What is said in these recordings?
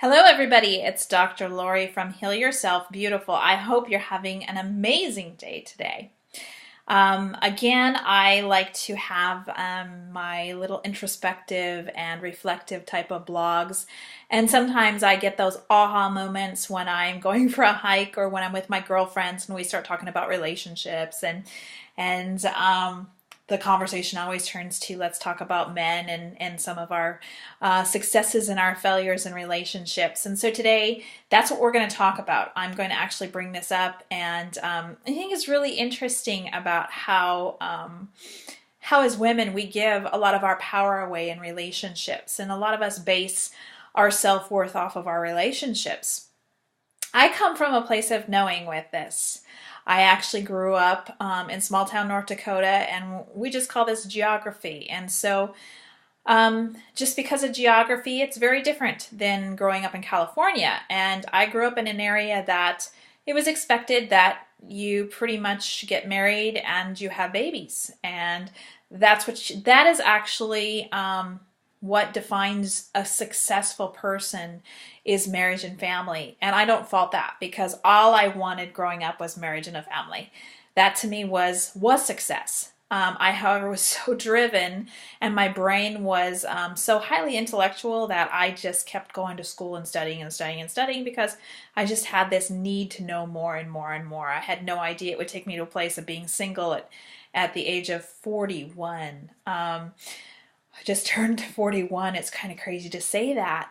Hello, everybody. It's Dr. Lori from Heal Yourself Beautiful. I hope you're having an amazing day today. Again, I like to have my little introspective and reflective type of blogs. And sometimes I get those aha moments when I'm going for a hike or when I'm with my girlfriends and we start talking about relationships and the conversation always turns to let's talk about men and some of our successes and our failures in relationships. And so today, that's what we're going to talk about. I'm going to actually bring this up, and I think it's really interesting about how as women we give a lot of our power away in relationships, and a lot of us base our self-worth off of our relationships. I come from a place of knowing with this. I actually grew up in small town North Dakota, and we just call this geography. And so just because of geography, it's very different than growing up in California. And I grew up in an area that it was expected that you pretty much get married and you have babies. And that is actually what defines a successful person is marriage and family. And I don't fault that, because all I wanted growing up was marriage and a family. That to me was success. I, however, was so driven, and my brain was so highly intellectual that I just kept going to school and studying and studying and studying, because I just had this need to know more and more and more. I had no idea it would take me to a place of being single at the age of 41. I just turned 41. It's kind of crazy to say that.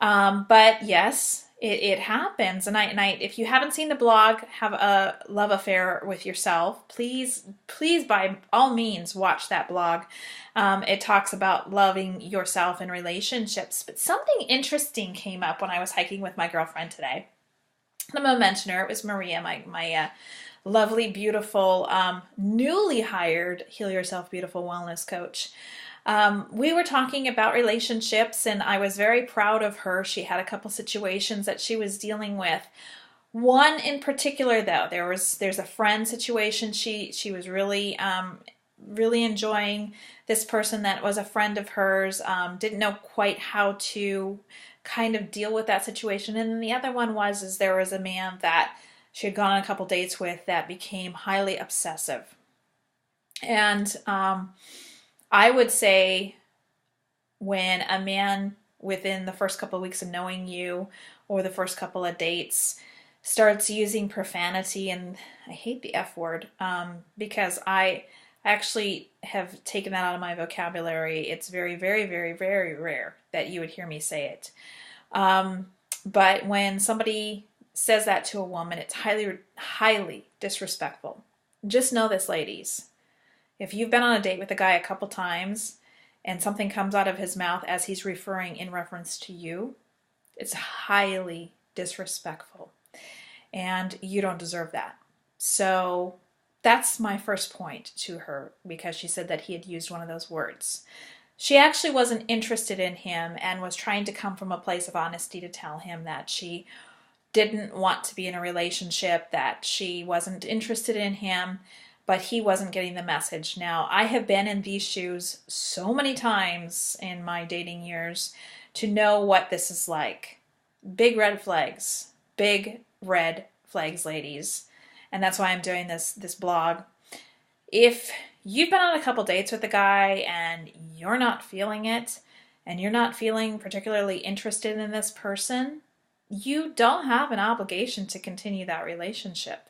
But yes, it happens. And I, if you haven't seen the blog, Have a Love Affair with Yourself, please by all means watch that blog. It talks about loving yourself in relationships. But something interesting came up when I was hiking with my girlfriend today. I'm going to mention her. It was Maria, my lovely, beautiful, newly hired Heal Yourself Beautiful wellness coach. We were talking about relationships, and I was very proud of her. She had a couple situations that she was dealing with. One in particular, though, there's a friend situation. She was really enjoying this person that was a friend of hers. Didn't know quite how to kind of deal with that situation. And then the other one is there was a man that she had gone on a couple dates with that became highly obsessive. And I would say when a man within the first couple of weeks of knowing you or the first couple of dates starts using profanity, and I hate the F word because I actually have taken that out of my vocabulary. It's very, very, very, very rare that you would hear me say it. But when somebody says that to a woman, it's highly, highly disrespectful. Just know this, ladies. If you've been on a date with a guy a couple times and something comes out of his mouth as he's referring in reference to you, it's highly disrespectful, and you don't deserve that. So that's my first point to her, because she said that he had used one of those words. She actually wasn't interested in him and was trying to come from a place of honesty to tell him that she didn't want to be in a relationship, that she wasn't interested in him, but he wasn't getting the message. Now, I have been in these shoes so many times in my dating years to know what this is like. Big red flags. Big red flags, ladies. And that's why I'm doing this blog. If you've been on a couple dates with a guy and you're not feeling it, and you're not feeling particularly interested in this person, you don't have an obligation to continue that relationship.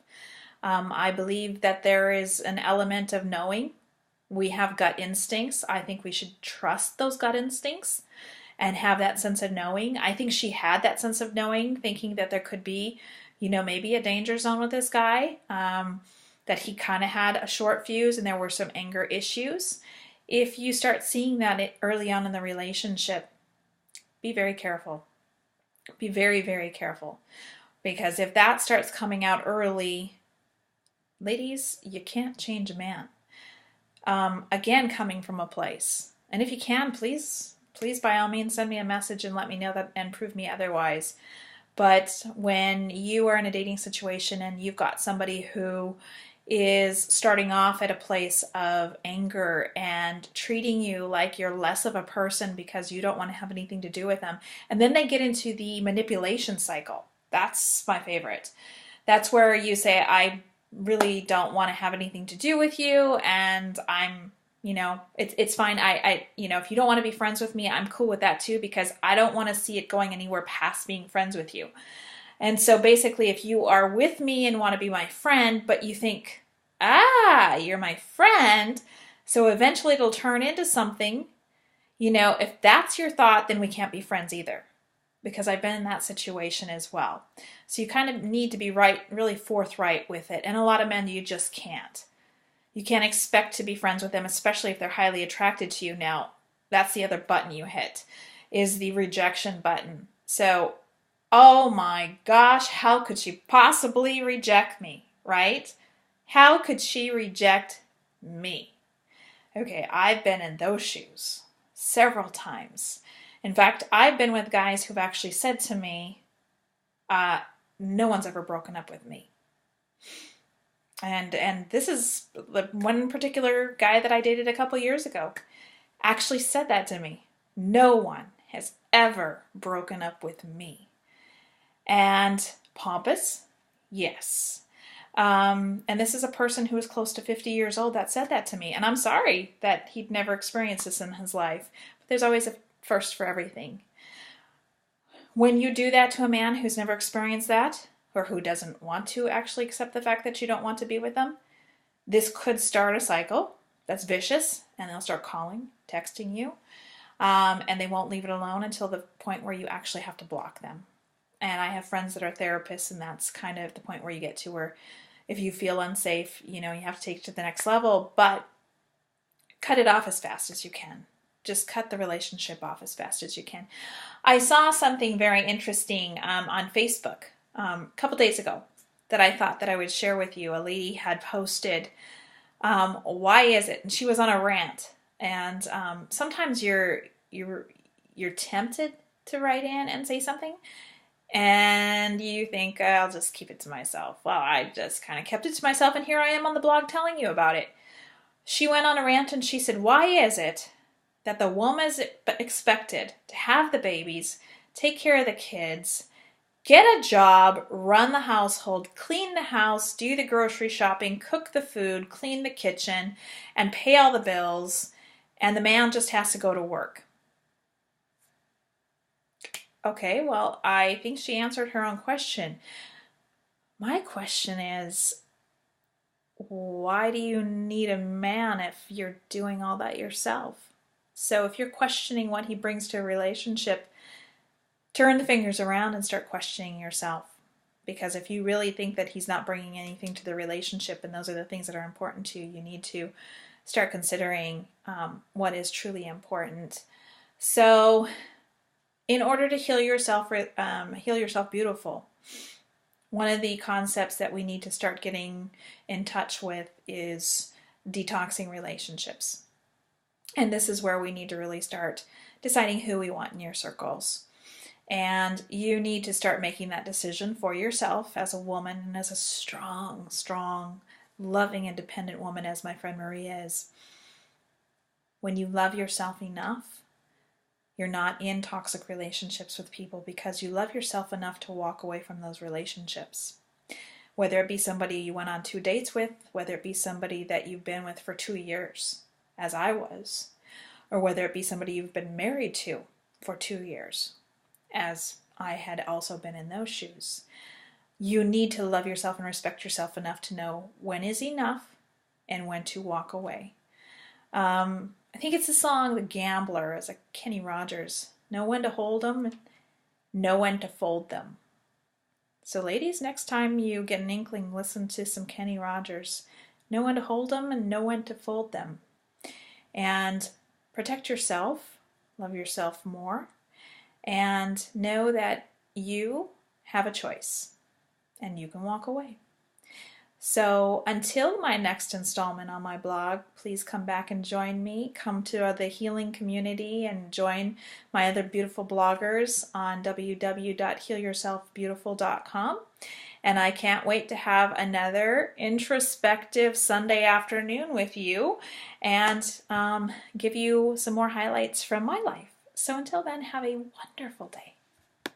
I believe that there is an element of knowing. We have gut instincts. I think we should trust those gut instincts and have that sense of knowing. I think she had that sense of knowing, thinking that there could be, maybe a danger zone with this guy, that he kind of had a short fuse and there were some anger issues. If you start seeing that early on in the relationship, be very careful. Be very, very careful. Because if that starts coming out early, ladies, you can't change a man. Again, coming from a place. And if you can, please by all means send me a message and let me know that and prove me otherwise. But when you are in a dating situation and you've got somebody who is starting off at a place of anger and treating you like you're less of a person because you don't want to have anything to do with them. And then they get into the manipulation cycle. That's my favorite. That's where you say, I really don't want to have anything to do with you, and I'm, it's fine. If you don't want to be friends with me, I'm cool with that too, because I don't want to see it going anywhere past being friends with you. And so basically, if you are with me and want to be my friend, but you think, you're my friend, so eventually it'll turn into something, if that's your thought, then we can't be friends either. Because I've been in that situation as well. So you kind of need to be really forthright with it. And a lot of men, you just can't. You can't expect to be friends with them, especially if they're highly attracted to you. Now, that's the other button you hit, is the rejection button. So, oh my gosh, how could she possibly reject me, right? How could she reject me? Okay, I've been in those shoes several times. In fact, I've been with guys who've actually said to me, no one's ever broken up with me. And this is the one particular guy that I dated a couple years ago actually said that to me. No one has ever broken up with me. And pompous? Yes. And this is a person who is close to 50 years old that said that to me. And I'm sorry that he'd never experienced this in his life. But there's always a first for everything. When you do that to a man who's never experienced that, or who doesn't want to actually accept the fact that you don't want to be with them, this could start a cycle that's vicious, and they'll start calling, texting you, and they won't leave it alone until the point where you actually have to block them. And I have friends that are therapists, and that's kind of the point where you get to where if you feel unsafe, you have to take it to the next level, but cut it off as fast as you can. Just cut the relationship off as fast as you can. I saw something very interesting on Facebook a couple days ago that I thought that I would share with you. A lady had posted, why is it? And she was on a rant. And sometimes you're tempted to write in and say something, and you think, I'll just keep it to myself. Well, I just kind of kept it to myself, and here I am on the blog telling you about it. She went on a rant and she said, why is it that the woman is expected to have the babies, take care of the kids, get a job, run the household, clean the house, do the grocery shopping, cook the food, clean the kitchen, and pay all the bills, and the man just has to go to work? Okay, well, I think she answered her own question. My question is, why do you need a man if you're doing all that yourself? So if you're questioning what he brings to a relationship, turn the fingers around and start questioning yourself. Because if you really think that he's not bringing anything to the relationship, and those are the things that are important to you, you need to start considering what is truly important. So in order to heal yourself beautiful, one of the concepts that we need to start getting in touch with is detoxing relationships. And this is where we need to really start deciding who we want in your circles. And you need to start making that decision for yourself as a woman, and as a strong, loving, independent woman, as my friend Maria is. When you love yourself enough, you're not in toxic relationships with people because you love yourself enough to walk away from those relationships. Whether it be somebody you went on 2 dates with, whether it be somebody that you've been with for 2 years, as I was, or whether it be somebody you've been married to for 2 years, as I had also been in those shoes. You need to love yourself and respect yourself enough to know when is enough and when to walk away. I think it's the song The Gambler, as a Kenny Rogers. Know when to hold them, know when to fold them. So ladies, next time you get an inkling, listen to some Kenny Rogers. Know when to hold them and know when to fold them. And protect yourself, love yourself more, and know that you have a choice and you can walk away. So until my next installment on my blog, please come back and join me. Come to the healing community and join my other beautiful bloggers on www.healyourselfbeautiful.com. And I can't wait to have another introspective Sunday afternoon with you and give you some more highlights from my life. So until then, have a wonderful day.